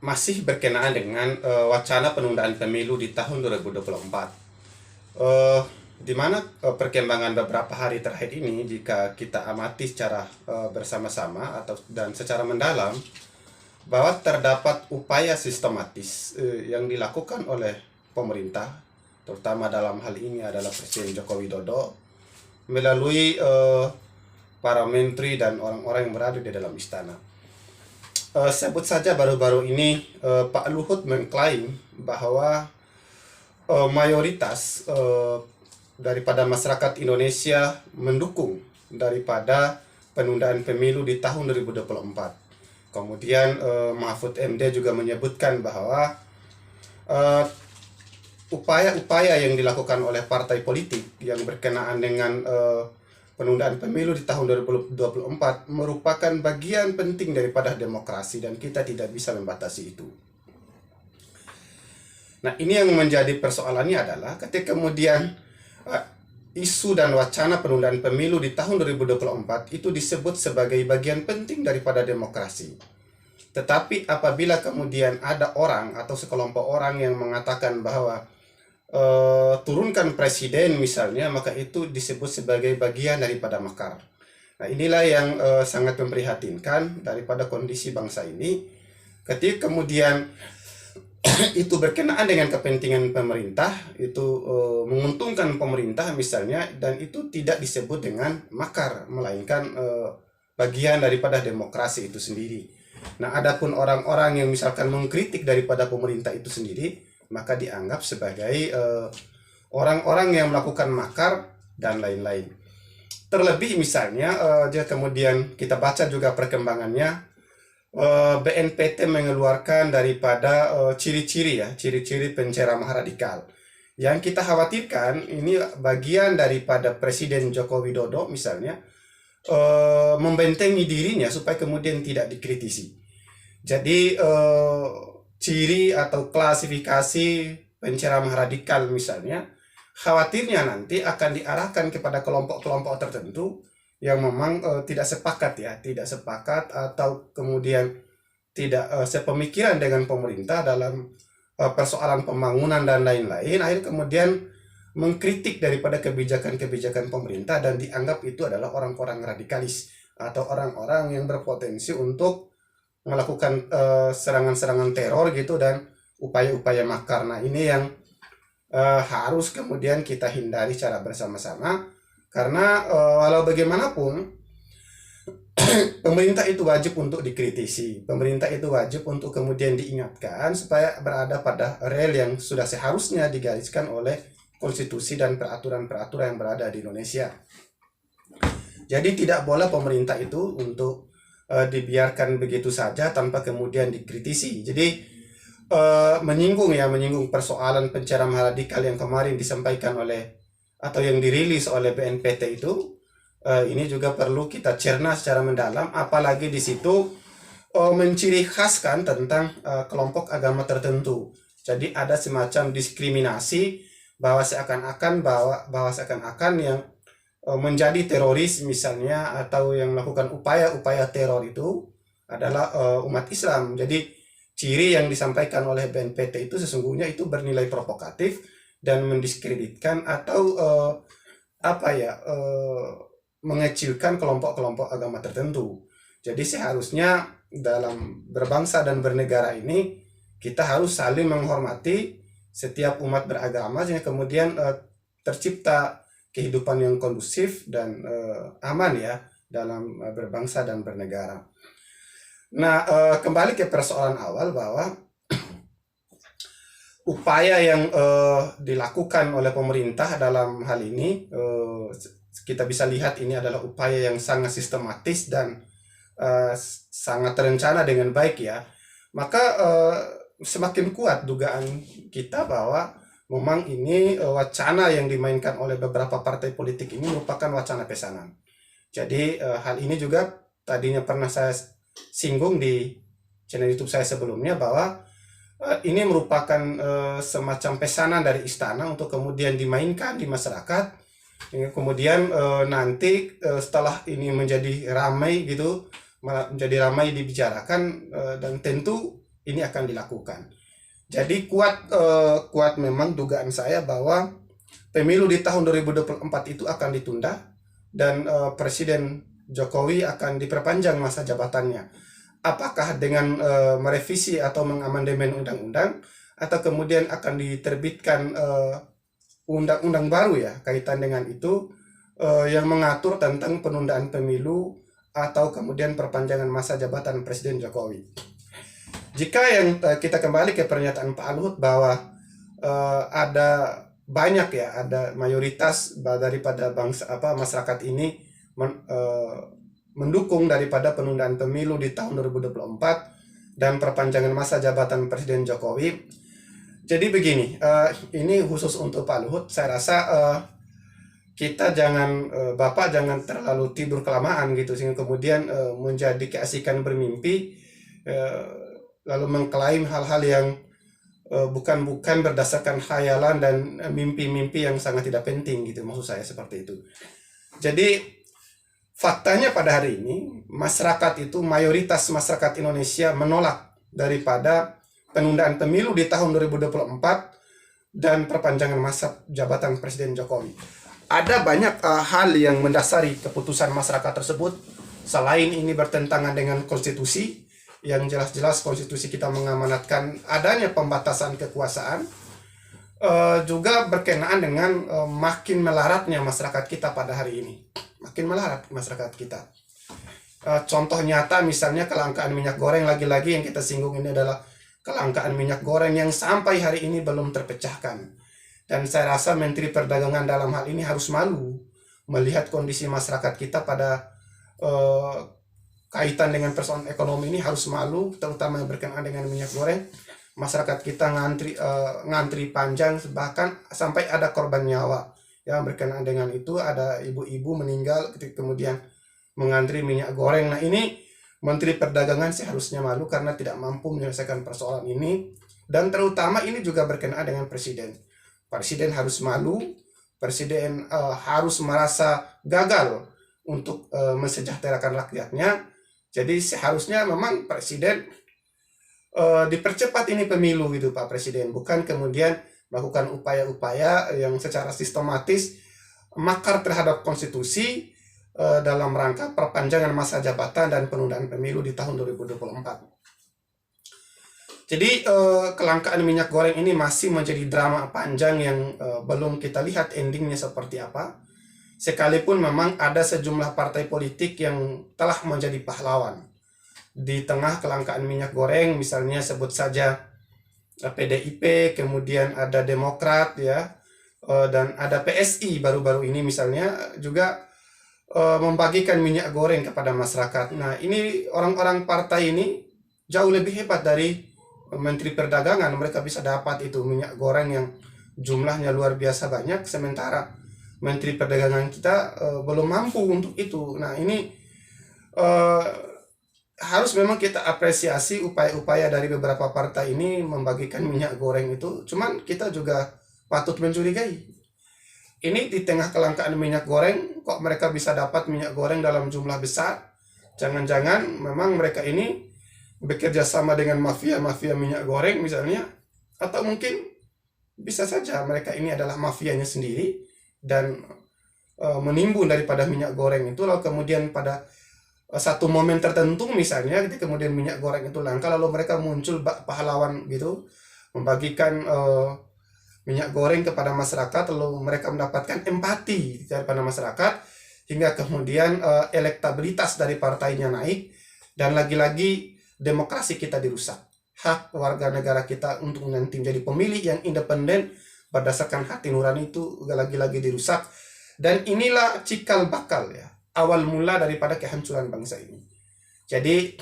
masih berkenaan dengan wacana penundaan pemilu di tahun 2024. Eh, di mana perkembangan beberapa hari terakhir ini, jika kita amati secara bersama-sama dan secara mendalam, bahwa terdapat upaya sistematis yang dilakukan oleh pemerintah, terutama dalam hal ini adalah Presiden Joko Widodo, melalui para menteri dan orang-orang yang berada di dalam istana. Sebut saja baru-baru ini Pak Luhut mengklaim bahwa mayoritas daripada masyarakat Indonesia mendukung daripada penundaan pemilu di tahun 2024. Kemudian Mahfud MD juga menyebutkan bahwa eh, upaya-upaya yang dilakukan oleh partai politik yang berkenaan dengan penundaan pemilu di tahun 2024 merupakan bagian penting daripada demokrasi dan kita tidak bisa membatasi itu. Nah, ini yang menjadi persoalannya adalah ketika kemudian isu dan wacana penundaan pemilu di tahun 2024 itu disebut sebagai bagian penting daripada demokrasi. Tetapi apabila kemudian ada orang atau sekelompok orang yang mengatakan bahwa turunkan presiden misalnya, maka itu disebut sebagai bagian daripada makar. Nah, inilah yang sangat memprihatinkan daripada kondisi bangsa ini, ketika kemudian itu berkenaan dengan kepentingan pemerintah, itu menguntungkan pemerintah misalnya, dan itu tidak disebut dengan makar, melainkan bagian daripada demokrasi itu sendiri. Nah, adapun orang-orang yang misalkan mengkritik daripada pemerintah itu sendiri, maka dianggap sebagai orang-orang yang melakukan makar dan lain-lain. Terlebih misalnya jika kemudian kita baca juga perkembangannya, BNPT mengeluarkan daripada ciri-ciri penceramah radikal. Yang kita khawatirkan ini bagian daripada Presiden Joko Widodo misalnya membentengi dirinya supaya kemudian tidak dikritisi. Jadi ciri atau klasifikasi penceramah radikal misalnya, khawatirnya nanti akan diarahkan kepada kelompok-kelompok tertentu yang memang tidak sepakat atau kemudian tidak sepemikiran dengan pemerintah dalam persoalan pembangunan dan lain-lain, akhirnya kemudian mengkritik daripada kebijakan-kebijakan pemerintah dan dianggap itu adalah orang-orang radikalis atau orang-orang yang berpotensi untuk melakukan serangan-serangan teror gitu dan upaya-upaya makar. Nah, ini yang harus kemudian kita hindari secara bersama-sama, karena walau bagaimanapun pemerintah itu wajib untuk dikritisi, pemerintah itu wajib untuk kemudian diingatkan supaya berada pada rel yang sudah seharusnya digariskan oleh konstitusi dan peraturan-peraturan yang berada di Indonesia. Jadi tidak boleh pemerintah itu untuk dibiarkan begitu saja tanpa kemudian dikritisi. Jadi menyinggung persoalan pencerahan radikal yang kemarin disampaikan oleh atau yang dirilis oleh BNPT itu, ini juga perlu kita cerna secara mendalam, apalagi di situ menciri khaskan tentang kelompok agama tertentu. Jadi ada semacam diskriminasi bahwa seakan-akan yang menjadi teroris misalnya atau yang melakukan upaya-upaya teror itu adalah umat Islam. Jadi ciri yang disampaikan oleh BNPT itu sesungguhnya itu bernilai provokatif dan mendiskreditkan atau mengecilkan kelompok-kelompok agama tertentu. Jadi seharusnya dalam berbangsa dan bernegara ini kita harus saling menghormati setiap umat beragama sehingga kemudian tercipta kehidupan yang kondusif dan aman ya dalam berbangsa dan bernegara. Nah, kembali ke persoalan awal bahwa upaya yang dilakukan oleh pemerintah dalam hal ini, kita bisa lihat ini adalah upaya yang sangat sistematis dan sangat terencana dengan baik ya. Maka semakin kuat dugaan kita bahwa memang ini wacana yang dimainkan oleh beberapa partai politik ini merupakan wacana pesanan. Jadi hal ini juga tadinya pernah saya singgung di channel YouTube saya sebelumnya, bahwa ini merupakan semacam pesanan dari istana untuk kemudian dimainkan di masyarakat. Kemudian nanti setelah ini menjadi ramai gitu, menjadi ramai dibicarakan, dan tentu ini akan dilakukan. Jadi kuat memang dugaan saya bahwa pemilu di tahun 2024 itu akan ditunda dan Presiden Jokowi akan diperpanjang masa jabatannya. Apakah dengan merevisi atau mengamandemen undang-undang, atau kemudian akan diterbitkan undang-undang baru ya kaitan dengan itu, yang mengatur tentang penundaan pemilu atau kemudian perpanjangan masa jabatan Presiden Jokowi. Jika yang kita kembali ke pernyataan Pak Luhut bahwa ada banyak ya, ada mayoritas daripada masyarakat ini mendukung daripada penundaan pemilu di tahun 2024 dan perpanjangan masa jabatan Presiden Jokowi. Jadi begini, ini khusus untuk Pak Luhut, saya rasa kita Bapak jangan terlalu tidur kelamaan gitu, sehingga kemudian menjadi keasikan bermimpi, lalu mengklaim hal-hal yang bukan berdasarkan khayalan dan mimpi-mimpi yang sangat tidak penting gitu, maksud saya seperti itu. Jadi faktanya pada hari ini masyarakat itu, mayoritas masyarakat Indonesia menolak daripada penundaan pemilu di tahun 2024 dan perpanjangan masa jabatan Presiden Jokowi. Ada banyak hal yang mendasari keputusan masyarakat tersebut. Selain ini bertentangan dengan konstitusi, yang jelas-jelas konstitusi kita mengamanatkan adanya pembatasan kekuasaan, juga berkenaan dengan makin melaratnya masyarakat kita pada hari ini. Makin melarat masyarakat kita. Contoh nyata misalnya kelangkaan minyak goreng, lagi-lagi yang kita singgung ini adalah kelangkaan minyak goreng yang sampai hari ini belum terpecahkan. Dan saya rasa Menteri Perdagangan dalam hal ini harus malu melihat kondisi masyarakat kita pada kaitan dengan persoalan ekonomi ini, harus malu, terutama yang berkenaan dengan minyak goreng. Masyarakat kita ngantri panjang, bahkan sampai ada korban nyawa yang berkenaan dengan itu. Ada ibu-ibu meninggal kemudian mengantri minyak goreng. Nah, ini Menteri Perdagangan seharusnya malu karena tidak mampu menyelesaikan persoalan ini. Dan terutama ini juga berkenaan dengan Presiden. Presiden harus malu, Presiden harus merasa gagal untuk mensejahterakan rakyatnya. Jadi seharusnya memang Presiden dipercepat ini pemilu gitu Pak Presiden. Bukan kemudian melakukan upaya-upaya yang secara sistematis makar terhadap konstitusi dalam rangka perpanjangan masa jabatan dan penundaan pemilu di tahun 2024. Jadi kelangkaan minyak goreng ini masih menjadi drama panjang yang belum kita lihat endingnya seperti apa. Sekalipun memang ada sejumlah partai politik yang telah menjadi pahlawan di tengah kelangkaan minyak goreng, misalnya sebut saja PDIP, kemudian ada Demokrat ya, dan ada PSI baru-baru ini misalnya juga membagikan minyak goreng kepada masyarakat. Nah, ini orang-orang partai ini jauh lebih hebat dari Menteri Perdagangan. Mereka bisa dapat itu minyak goreng yang jumlahnya luar biasa banyak, sementara Menteri Perdagangan kita belum mampu untuk itu. Nah, ini harus memang kita apresiasi upaya-upaya dari beberapa partai ini membagikan minyak goreng itu. Cuman kita juga patut mencurigai. Ini di tengah kelangkaan minyak goreng, kok mereka bisa dapat minyak goreng dalam jumlah besar? Jangan-jangan memang mereka ini bekerja sama dengan mafia-mafia minyak goreng misalnya, atau mungkin bisa saja mereka ini adalah mafianya sendiri dan menimbun daripada minyak goreng itu, lalu kemudian pada satu momen tertentu misalnya kemudian minyak goreng itu langka, lalu mereka muncul pahlawan gitu, membagikan minyak goreng kepada masyarakat, lalu mereka mendapatkan empati daripada masyarakat hingga kemudian elektabilitas dari partainya naik, dan lagi-lagi demokrasi kita dirusak. Hak warga negara kita untuk nanti menjadi pemilih yang independen berdasarkan hati nurani itu lagi-lagi dirusak. Dan inilah cikal bakal ya, awal mula daripada kehancuran bangsa ini. Jadi